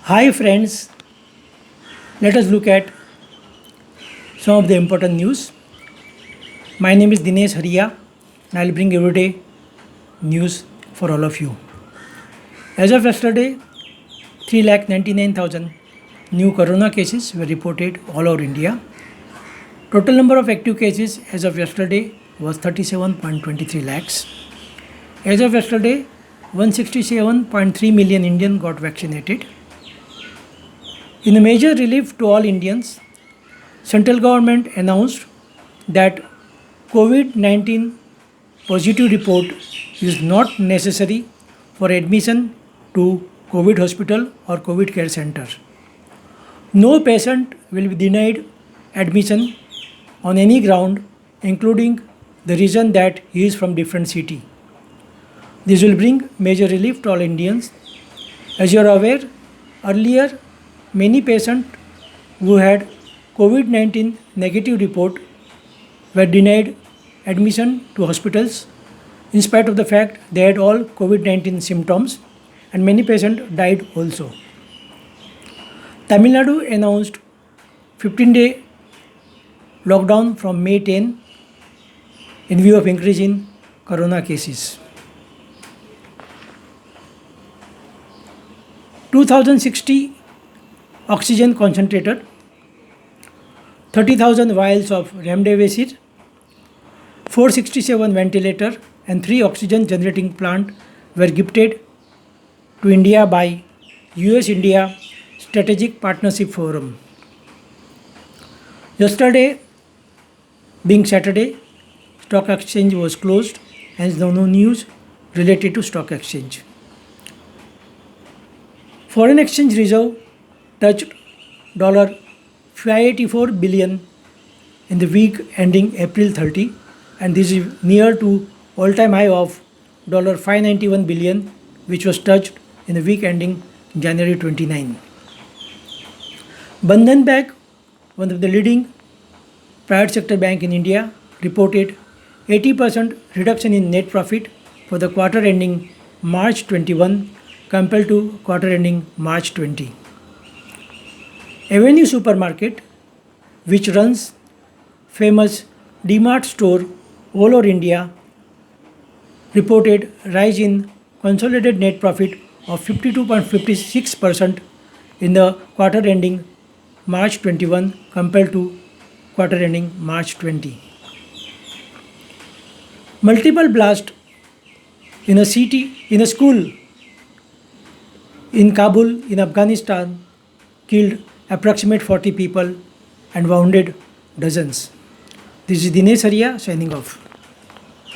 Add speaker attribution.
Speaker 1: Hi friends, let us look at some of the important news. My name is Dinesh Haria and I'll bring everyday news for all of you. As of yesterday, 3,99,000 new corona cases were reported all over India. Total number of active cases as of yesterday was 37.23 lakhs. As of yesterday, 167.3 million Indians got vaccinated. In a major relief to all Indians, central government announced that COVID-19 positive report is not necessary for admission to COVID hospital or COVID care center. No patient will be denied admission on any ground, including the reason that he is from different city. This will bring major relief to all Indians. As you are aware, earlier many patients who had COVID-19 negative report were denied admission to hospitals in spite of the fact they had all COVID-19 symptoms, and many patients died also. Tamil Nadu announced 15-day lockdown from May 10 in view of increase in corona cases. 2060 oxygen concentrator, 30,000 vials of remdesivir, 467 ventilator and 3 oxygen generating plant were gifted to India by US-India Strategic Partnership Forum. Yesterday, being Saturday, stock exchange was closed, hence no news related to stock exchange. Foreign exchange reserve touched $584 billion in the week ending April 30, and this is near to all-time high of $591 billion, which was touched in the week ending January 29. Bandhan Bank, one of the leading private sector bank in India, reported 80% reduction in net profit for the quarter ending March 21 compared to quarter ending March 20. Avenue Supermarket, which runs famous DMart store all over India, reported rise in consolidated net profit of 52.56% in the quarter ending March 21 compared to quarter ending March 20. Multiple blast in a school in Kabul in Afghanistan killed approximate 40 people and wounded dozens. This is Dinesh Haria signing off.